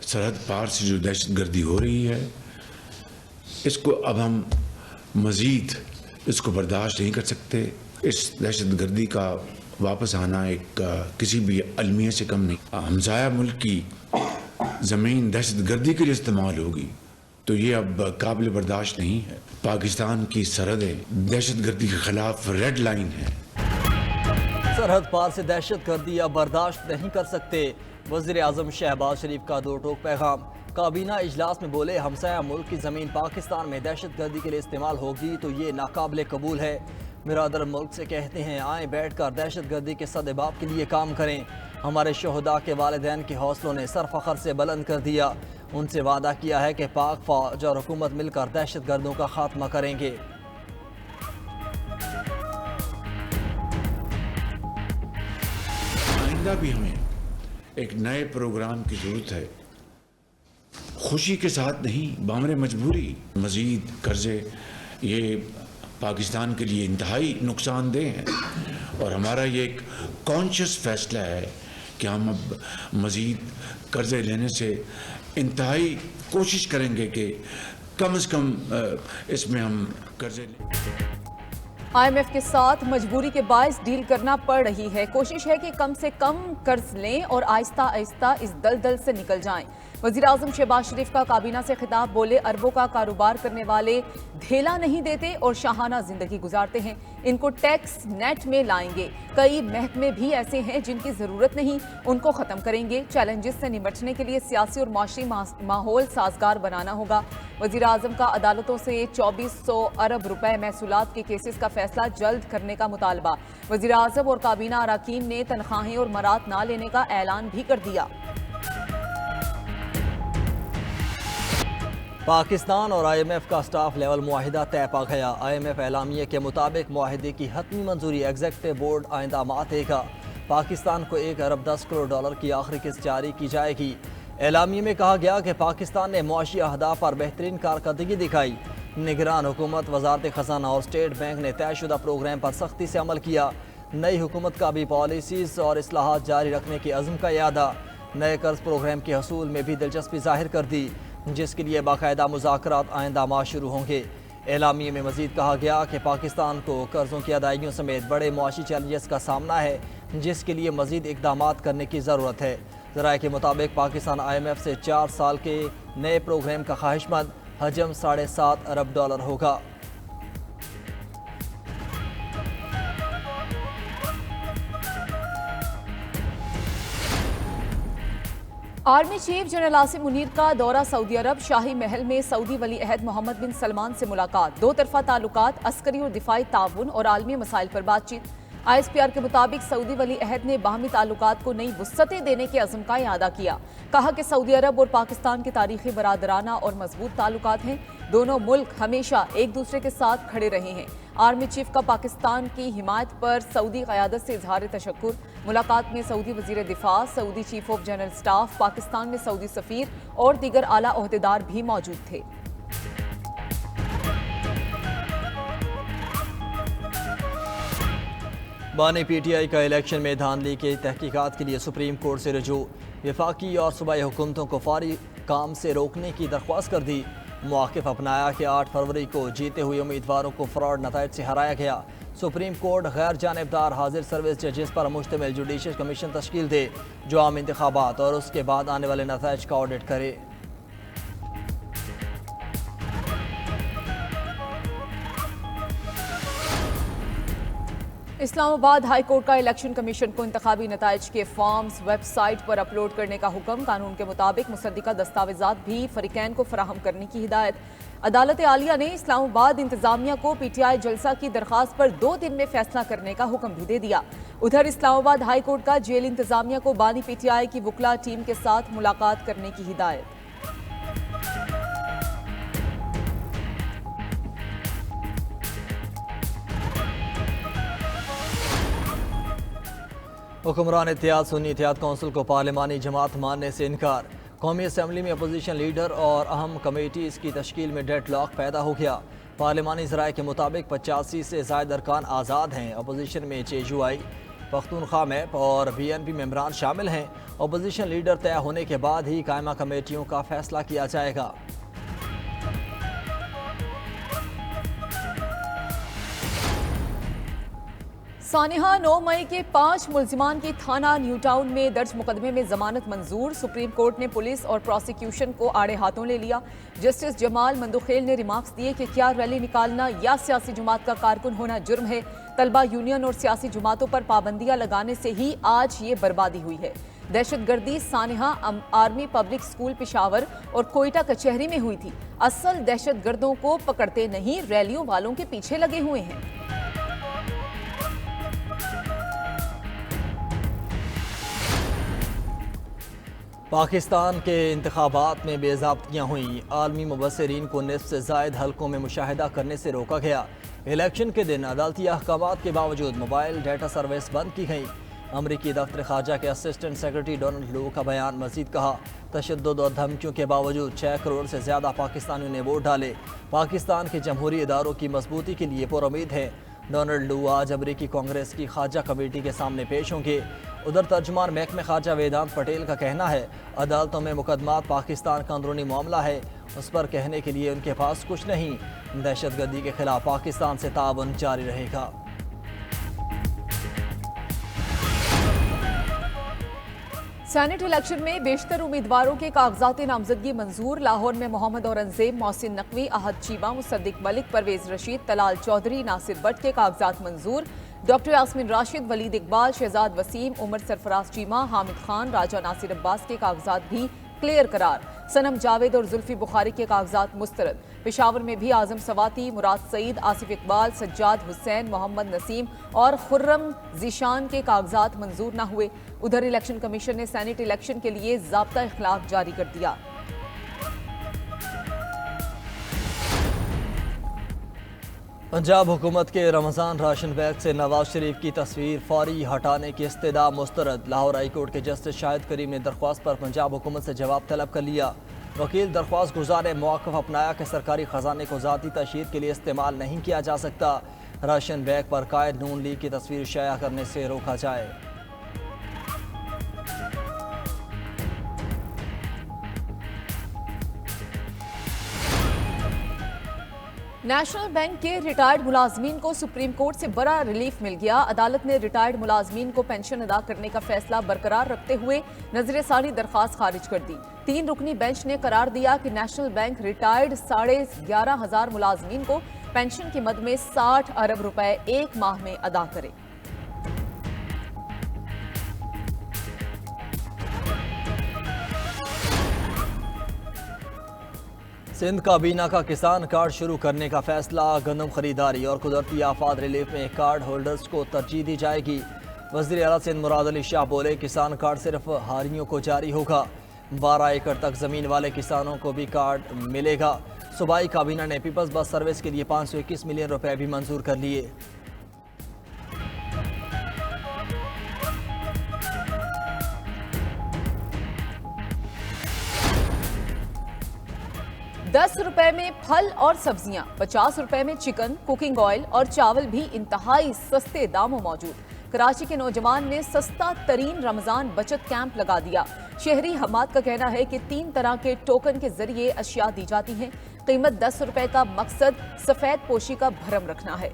सरहद पार से जो दहशत गर्दी हो रही है, इसको अब हम मज़ीद इसको बर्दाश्त नहीं कर सकते। इस दहशत गर्दी का वापस आना एक किसी भी अलमिया से कम नहीं। हमसाया मुल्क की ज़मीन दहशत गर्दी के लिए इस्तेमाल होगी तो ये अब काबिल बर्दाश्त नहीं है। पाकिस्तान की सरहदें दहशत गर्दी के खिलाफ रेड लाइन है। सरहद पार से दहशत गर्दी अब बर्दाश्त नहीं कर सकते। वज़ीर आज़म शहबाज शरीफ का दो टोक पैगाम। काबीना इजलास में बोले, हमसाया मुल्क की ज़मीन पाकिस्तान में दहशत गर्दी के लिए इस्तेमाल होगी तो ये नाकाबिल कबूल है। बिरादर मुल्क से कहते हैं, आए बैठ कर दहशत गर्दी के सदेबाब के लिए काम करें। हमारे शहदा के वालिदैन के हौसलों ने सर फखर से बुलंद कर दिया। उनसे वादा किया है कि पाक फौज और हुकूमत मिलकर दहशत गर्दों का खात्मा करेंगे। आइंदा भी हमें एक नए प्रोग्राम की ज़रूरत है। खुशी के साथ नहीं, बामरे मजबूरी। मज़ीद कर्जे ये पाकिस्तान के लिए इंतहाई नुकसानदेह हैं और हमारा ये एक कॉन्शियस फैसला है कि हम अब मज़ीद कर्जे लेने से इंतहाई कोशिश करेंगे कि कम से कम इसमें हम कर्जे लें। IMF के साथ मजबूरी के बायस डील करना पड़ रही है। कोशिश है कि कम से कम कर्ज लें और आहिस्ता आहिस्ता इस दलदल से निकल जाएं। वज़ीर आज़म शहबाज शरीफ का काबीना से खिताब। बोले, अरबों का कारोबार करने वाले धेला नहीं देते और शाहाना जिंदगी गुजारते हैं। इनको टैक्स नेट में लाएंगे। कई महकमे भी ऐसे हैं जिनकी ज़रूरत नहीं, उनको ख़त्म करेंगे। चैलेंजेस से निपटने के लिए सियासी और माशी माहौल साजगार बनाना होगा। वज़ीर आज़म का अदालतों से 2400 अरब रुपए महसूलात के केसेस का फैसला जल्द करने का मुतालबा। वज़ीर आज़म और काबीना अरकान ने तनख्वाहें और मरात ना लेने का ऐलान भी कर दिया। पाकिस्तान और IMF का स्टाफ लेवल मुआहिदा तय पा गया। IMF एलामिये के मुताबिक मुआहिदे की हतमी मंजूरी एग्जेक्टिव बोर्ड आइंदा माह देगा। पाकिस्तान को 1 अरब 10 करोड़ डॉलर की आखिरी किस्त जारी की जाएगी। एलामिये में कहा गया कि पाकिस्तान ने मुआशी अहदाफ पर बेहतरीन कारकर्दगी दिखाई। निगरान हुकूमत, वजारत खजाना और स्टेट बैंक ने तयशुदा प्रोग्राम पर सख्ती से अमल किया। नई हुकूमत का भी पॉलिसीज़ और इस्लाहात जारी रखने की अज़्म का यादा। नए कर्ज प्रोग्राम के हसूल में भी दिलचस्पी जाहिर कर दी, जिसके लिए बाकायदा मुज़ाकरात आइंदा माह शुरू होंगे। एलामिये में मज़ीद कहा गया कि पाकिस्तान को कर्ज़ों की अदायगियों समेत बड़े मुआशी चैलेंजेस का सामना है, जिसके लिए मज़ीद इक़दामात करने की ज़रूरत है। ज़राए के मुताबिक पाकिस्तान IMF से 4 साल के नए प्रोग्राम का ख्वाहिशमंद। हजम 7.5 अरब डॉलर होगा। Army chief general Asim Munir का दौरा सऊदी अरब। शाही महल में सऊदी वली अहद मोहम्मद बिन सलमान से मुलाकात। दो तरफा ताल्लुकात, अस्करी और दिफाई ताउन और आलमी मसाइल पर बातचीत। ISPR के मुताबिक सऊदी वली अहद ने बाहमी ताल्लुकात को नई वुसअतें देने के अज़्म का इआदा किया। कहा कि सऊदी अरब और पाकिस्तान के तारीखी बरादराना और मजबूत ताल्लुकात हैं। दोनों मुल्क हमेशा एक दूसरे के साथ खड़े रहे हैं। आर्मी चीफ का पाकिस्तान की हिमायत पर सऊदी क़यादत से इजहार तशक्कुर। मुलाकात में सऊदी वज़ीर दिफा, Saudi chief of general staff, Pakistan में सऊदी सफ़ीर और दीगर आला ओहदेदार भी मौजूद थे। बानी PTI का इलेक्शन में धांधली के तहकीकात के लिए सुप्रीम कोर्ट से रजू। वफाकी और सूबाई हुकूमतों को फौरी काम से रोकने की दरख्वास्त कर दी। मौक़िफ़ अपनाया कि 8 फरवरी को जीते हुए उम्मीदवारों को फ्रॉड नताइज से हराया गया। सुप्रीम कोर्ट गैर जानिबदार हाजिर सर्विस जजेस पर मुश्तमिल जुडिशल कमीशन तश्कील दे, जो आम इंतखाबात और उसके बाद आने वाले नताइज का ऑडिट करे। इस्लामाबाद हाई कोर्ट का इलेक्शन कमीशन को इंतखाबी नताइज के फॉर्म्स वेबसाइट पर अपलोड करने का हुक्म। कानून के मुताबिक मुसद्दिका दस्तावेजात भी फरीकैन को फराहम करने की हिदायत। अदालत आलिया ने इस्लामाबाद इंतजामिया को PTI जलसा की दरखास्त पर 2 दिन में फैसला करने का हुक्म भी दे दिया। उधर इस्लामाबाद हाई कोर्ट का जेल इंतजामिया को बानी PTI की वकला टीम के साथ मुलाकात करने की हिदायत। हुक्मरान इत्तेहाद सुन्नी इत्तेहाद कौंसिल को पार्लिमानी जमात मानने से इनकार। कौमी असम्बली में अपोजिशन लीडर और अहम कमेटीज़ की तश्कील में डेडलॉक पैदा हो गया। पार्लिमानी ज़राए के मुताबिक 85 से ज़ायद अरकान आज़ाद हैं। अपोजिशन में चेजुआई, پختونخوا میپ اور BNP ممبران شامل ہیں۔ اپوزیشن لیڈر طے ہونے کے بعد ہی قائمہ کمیٹیوں کا فیصلہ کیا جائے گا۔ سانحہ 9 مئی کے 5 ملزمان کی تھانہ نیو ٹاؤن میں درج مقدمے میں ضمانت منظور۔ سپریم کورٹ نے پولیس اور پروسیکیوشن کو آڑے ہاتھوں لے لیا۔ جسٹس جمال مندوخیل نے ریمارکس دیے کہ کیا ریلی نکالنا یا سیاسی جماعت کا کارکن ہونا جرم ہے؟ طلبہ یونین اور سیاسی جماعتوں پر پابندیاں لگانے سے ہی آج یہ بربادی ہوئی ہے۔ دہشت گردی سانحہ آرمی پبلک اسکول پشاور اور کوئٹہ کچہری میں ہوئی تھی۔ اصل دہشت گردوں کو پکڑتے نہیں، ریلیوں والوں کے پیچھے لگے ہوئے ہیں۔ پاکستان کے انتخابات میں بے ضابطگیاں ہوئیں۔ عالمی مبصرین کو نصف سے زائد حلقوں میں مشاہدہ کرنے سے روکا گیا۔ الیکشن کے دن عدالتی احکامات کے باوجود موبائل ڈیٹا سروس بند کی گئی۔ امریکی دفتر خارجہ کے اسسٹنٹ سیکرٹری ڈونلڈ لو کا بیان مزید کہا، تشدد اور دھمکیوں کے باوجود 6 کروڑ سے زیادہ پاکستانیوں نے ووٹ ڈالے۔ پاکستان کے جمہوری اداروں کی مضبوطی کے لیے پر امید ہے۔ ڈونلڈ لو آج امریکی کانگریس کی خارجہ کمیٹی کے سامنے پیش ہوں گے۔ ادھر ترجمان محکمہ خارجہ ویدانت پٹیل کا کہنا ہے، عدالتوں میں مقدمات پاکستان کا اندرونی معاملہ ہے، اس پر کہنے کے لیے ان کے پاس کچھ نہیں۔ دہشت گردی کے خلاف پاکستان سے تعاون جاری رہے گا۔ سینٹ الیکشن میں بیشتر امیدواروں کے کاغذات نامزدگی منظور۔ لاہور میں محمد اورنگزیب، محسن نقوی، احد چیمہ، مصدق ملک، پرویز رشید، طلال چودھری، ناصر بٹ کے کاغذات منظور۔ ڈاکٹر یاسمین راشد، ولید اقبال، شہزاد وسیم، عمر سرفراز چیمہ، حامد خان، راجہ ناصر عباس کے کاغذات بھی کلیئر قرار۔ صنم جاوید اور زلفی بخاری کے کاغذات مسترد۔ پشاور میں بھی اعظم سواتی، مراد سعید، آصف اقبال، سجاد حسین، محمد نسیم اور خرم ذیشان کے کاغذات منظور نہ ہوئے۔ ادھر الیکشن کمیشن نے سینٹ الیکشن کے لیے ضابطہ اخلاق جاری کر دیا۔ پنجاب حکومت کے رمضان راشن بیگ سے نواز شریف کی تصویر فوری ہٹانے کی استدعا مسترد۔ لاہور ہائی کورٹ کے جسٹس شاہد کریم نے درخواست پر پنجاب حکومت سے جواب طلب کر لیا۔ وکیل درخواست گزار نے موقف اپنایا کہ سرکاری خزانے کو ذاتی تشہیر کے لیے استعمال نہیں کیا جا سکتا۔ راشن بیگ پر قائد نون لیگ کی تصویر شائع کرنے سے روکا جائے۔ نیشنل بینک کے ریٹائرڈ ملازمین کو سپریم کورٹ سے بڑا ریلیف مل گیا۔ عدالت نے ریٹائرڈ ملازمین کو پینشن ادا کرنے کا فیصلہ برقرار رکھتے ہوئے نظر ثانی درخواست خارج کر دی۔ 3 رکنی بینچ نے قرار دیا کہ نیشنل بینک ریٹائرڈ 11,500 ملازمین کو پینشن کی مد میں 60 ارب روپے ایک ماہ میں ادا کرے۔ سندھ کابینہ کا کسان کارڈ شروع کرنے کا فیصلہ۔ گندم خریداری اور قدرتی آفات ریلیف میں کارڈ ہولڈرز کو ترجیح دی جائے گی۔ وزیر اعلیٰ سندھ مراد علی شاہ بولے، کسان کارڈ صرف ہاریوں کو جاری ہوگا۔ 12 ایکڑ تک زمین والے کسانوں کو بھی کارڈ ملے گا۔ صوبائی کابینہ نے پیپلز بس سروس کے لیے 521 ملین روپے بھی منظور کر لیے۔ ₹10 میں پھل اور سبزیاں، ₹50 میں چکن، کوکنگ آئل اور چاول بھی انتہائی سستے داموں موجود۔ کراچی کے نوجوان نے سستا ترین رمضان بچت کیمپ لگا دیا۔ شہری حماد کا کہنا ہے کہ 3 طرح کے ٹوکن کے ذریعے اشیاء دی جاتی ہیں۔ قیمت ₹10 کا، مقصد سفید پوشی کا بھرم رکھنا ہے۔